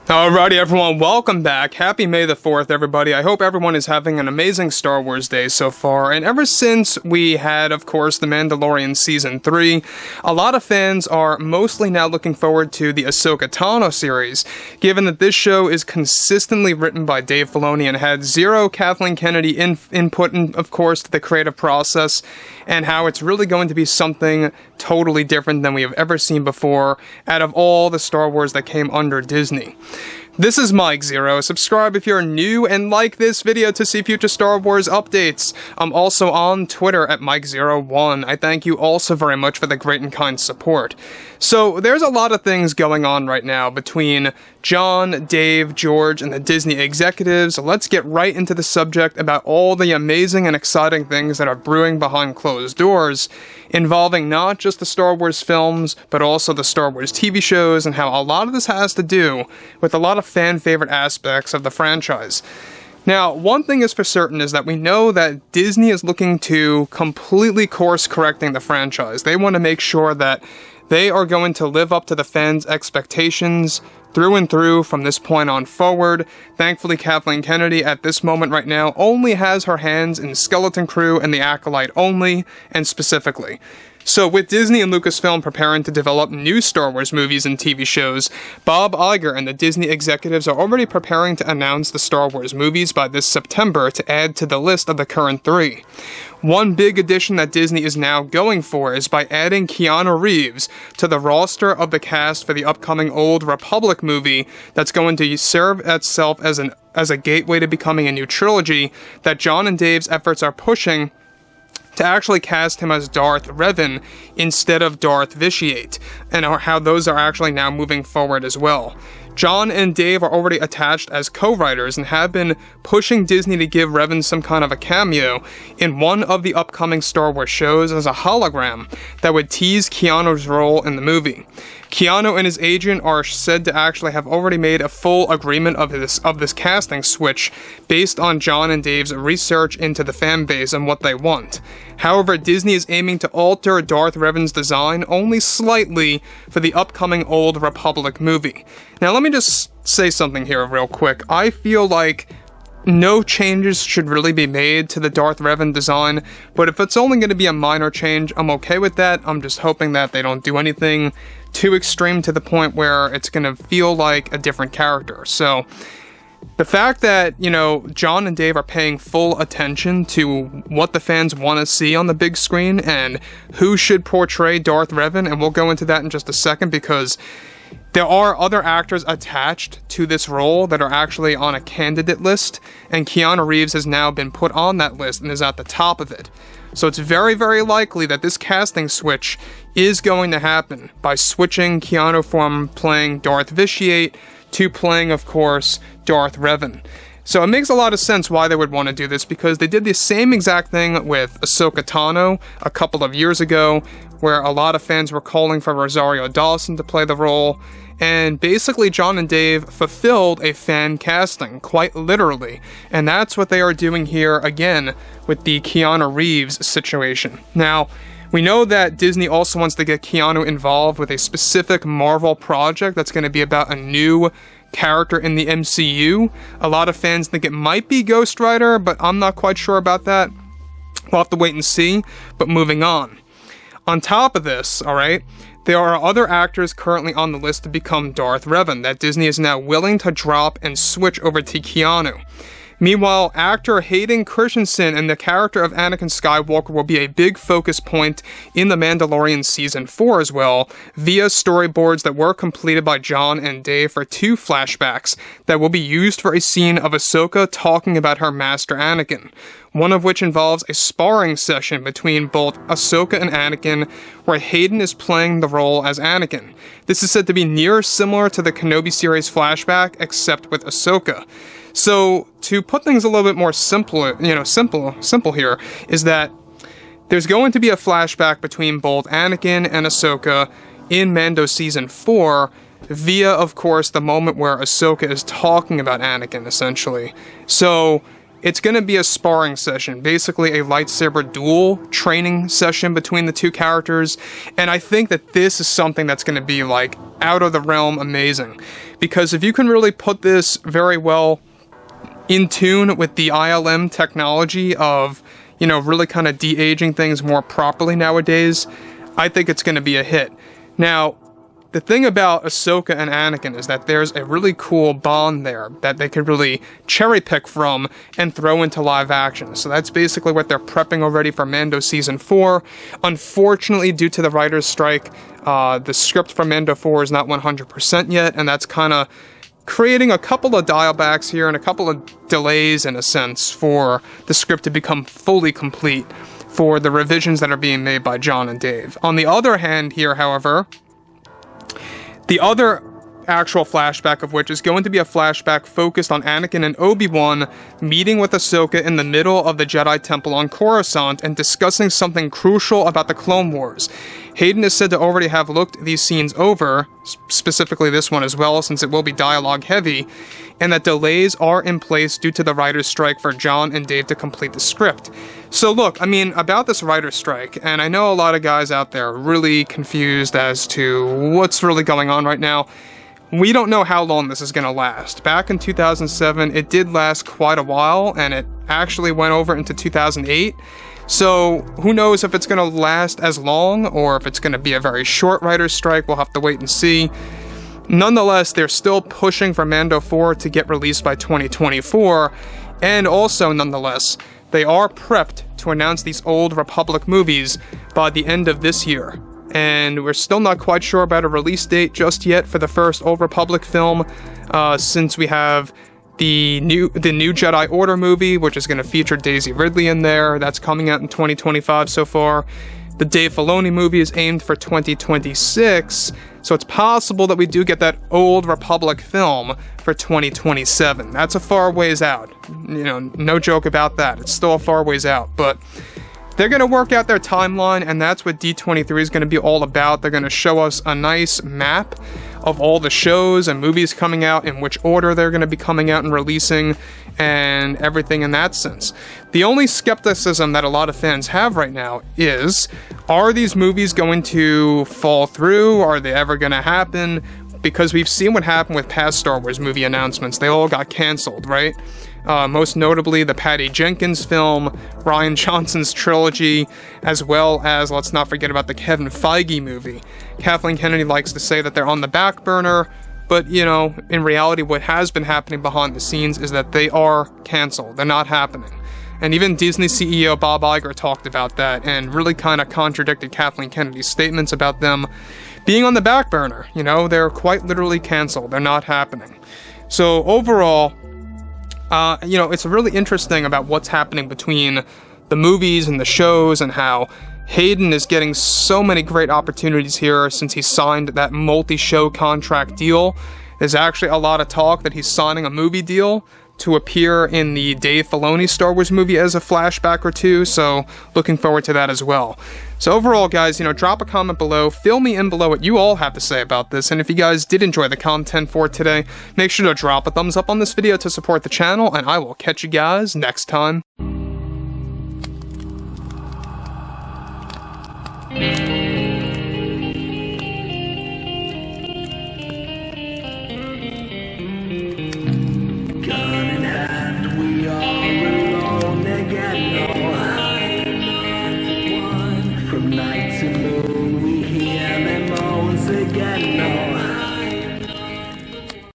Alrighty everyone, welcome back. Happy May the 4th, everybody. I hope everyone is having an amazing Star Wars day so far. And ever since we had, of course, The Mandalorian Season 3, a lot of fans are mostly now looking forward to the Ahsoka Tano series, given that this show is consistently written by Dave Filoni and had zero Kathleen Kennedy input, of course, to the creative process, and how it's really going to be something totally different than we have ever seen before out of all the Star Wars that came under Disney. This is Mike Zero. Subscribe if you're new and like this video to see future Star Wars updates. I'm also on Twitter at Mike01. I thank you also very much for the great and kind support. So there's a lot of things going on right now between John, Dave, George, and the Disney executives. Let's get right into the subject about all the amazing and exciting things that are brewing behind closed doors, involving not just the Star Wars films, but also the Star Wars TV shows, and how a lot of this has to do with a lot of fan-favorite aspects of the franchise. Now, one thing is for certain is that we know that Disney is looking to completely course-correcting the franchise. They want to make sure that they are going to live up to the fans' expectations through and through from this point on forward. Thankfully, Kathleen Kennedy at this moment right now only has her hands in Skeleton Crew and the Acolyte only, and specifically. So with Disney and Lucasfilm preparing to develop new Star Wars movies and TV shows, Bob Iger and the Disney executives are already preparing to announce the Star Wars movies by this September to add to the list of the current 3. One big addition that Disney is now going for is by adding Keanu Reeves to the roster of the cast for the upcoming Old Republic movie that's going to serve itself as a gateway to becoming a new trilogy that John and Dave's efforts are pushing to actually cast him as Darth Revan instead of Darth Vitiate, and how those are actually now moving forward as well. John and Dave are already attached as co-writers and have been pushing Disney to give Revan some kind of a cameo in one of the upcoming Star Wars shows as a hologram that would tease Keanu's role in the movie. Keanu and his agent are said to actually have already made a full agreement of this casting switch based on John and Dave's research into the fan base and what they want. However, Disney is aiming to alter Darth Revan's design only slightly for the upcoming Old Republic movie. Now, let me just say something here real quick. I feel like no changes should really be made to the Darth Revan design, but if it's only going to be a minor change, I'm okay with that. I'm just hoping that they don't do anything too extreme to the point where it's going to feel like a different character. So the fact that, John and Dave are paying full attention to what the fans want to see on the big screen and who should portray Darth Revan, and we'll go into that in just a second because there are other actors attached to this role that are actually on a candidate list, and Keanu Reeves has now been put on that list and is at the top of it. So it's very, very likely that this casting switch is going to happen by switching Keanu from playing Darth Vitiate to playing, of course, Darth Revan. So it makes a lot of sense why they would want to do this, because they did the same exact thing with Ahsoka Tano a couple of years ago, where a lot of fans were calling for Rosario Dawson to play the role, and basically John and Dave fulfilled a fan casting, quite literally, and that's what they are doing here again with the Keanu Reeves situation. Now, we know that Disney also wants to get Keanu involved with a specific Marvel project that's going to be about a new character in the MCU. A lot of fans think it might be Ghost Rider, but I'm not quite sure about that. We'll have to wait and see, but moving on. On top of this, alright, there are other actors currently on the list to become Darth Revan that Disney is now willing to drop and switch over to Keanu. Meanwhile, actor Hayden Christensen and the character of Anakin Skywalker will be a big focus point in The Mandalorian Season 4 as well, via storyboards that were completed by John and Dave for 2 flashbacks that will be used for a scene of Ahsoka talking about her master Anakin, one of which involves a sparring session between both Ahsoka and Anakin, where Hayden is playing the role as Anakin. This is said to be near similar to the Kenobi series flashback, except with Ahsoka. So, to put things a little bit more simple here, is that there's going to be a flashback between both Anakin and Ahsoka in Mando Season 4, via, of course, the moment where Ahsoka is talking about Anakin, essentially. So, it's going to be a sparring session, basically a lightsaber duel training session between the two characters, and I think that this is something that's going to be, like, out of the realm amazing, because if you can really put this very well in tune with the ILM technology of, you know, really kind of de-aging things more properly nowadays, I think it's going to be a hit. Now, the thing about Ahsoka and Anakin is that there's a really cool bond there that they could really cherry pick from and throw into live action. So that's basically what they're prepping already for Mando Season 4. Unfortunately, due to the writer's strike, the script for Mando 4 is not 100% yet, and that's kind of creating a couple of dialbacks here and a couple of delays, in a sense, for the script to become fully complete for the revisions that are being made by John and Dave. On the other hand here, however, the other actual flashback of which is going to be a flashback focused on Anakin and Obi-Wan meeting with Ahsoka in the middle of the Jedi Temple on Coruscant and discussing something crucial about the Clone Wars. Hayden is said to already have looked these scenes over, specifically this one as well, since it will be dialogue heavy, and that delays are in place due to the writer's strike for John and Dave to complete the script. So look, I mean, about this writer's strike, and I know a lot of guys out there are really confused as to what's really going on right now. We don't know how long this is going to last. Back in 2007, it did last quite a while, and it actually went over into 2008. So who knows if it's going to last as long, or if it's going to be a very short writer's strike. We'll have to wait and see. Nonetheless, they're still pushing for Mando 4 to get released by 2024, and also, nonetheless, they are prepped to announce these Old Republic movies by the end of this year. And we're still not quite sure about a release date just yet for the first Old Republic film, since we have the new Jedi Order movie, which is going to feature Daisy Ridley in there. That's coming out in 2025 so far. The Dave Filoni movie is aimed for 2026, so it's possible that we do get that Old Republic film for 2027. That's a far ways out. You know, no joke about that. It's still a far ways out, but they're going to work out their timeline, and that's what D23 is going to be all about. They're going to show us a nice map of all the shows and movies coming out, in which order they're going to be coming out and releasing, and everything in that sense. The only skepticism that a lot of fans have right now is, are these movies going to fall through? Are they ever going to happen? Because we've seen what happened with past Star Wars movie announcements. They all got canceled, right? Most notably the Patty Jenkins film, Rian Johnson's trilogy, as well as, let's not forget about the Kevin Feige movie. Kathleen Kennedy likes to say that they're on the back burner, but, you know, in reality what has been happening behind the scenes is that they are canceled. They're not happening. And even Disney CEO Bob Iger talked about that and really kind of contradicted Kathleen Kennedy's statements about them being on the back burner. You know, they're quite literally canceled. They're not happening. So overall, you know, it's really interesting about what's happening between the movies and the shows, and how Hayden is getting so many great opportunities here since he signed that multi-show contract deal. There's actually a lot of talk that he's signing a movie deal to appear in the Dave Filoni Star Wars movie as a flashback or two, so looking forward to that as well. So overall, guys, you know, drop a comment below, fill me in below what you all have to say about this, and if you guys did enjoy the content for today, make sure to drop a thumbs up on this video to support the channel, and I will catch you guys next time. From night to moon, we hear them moans again. No.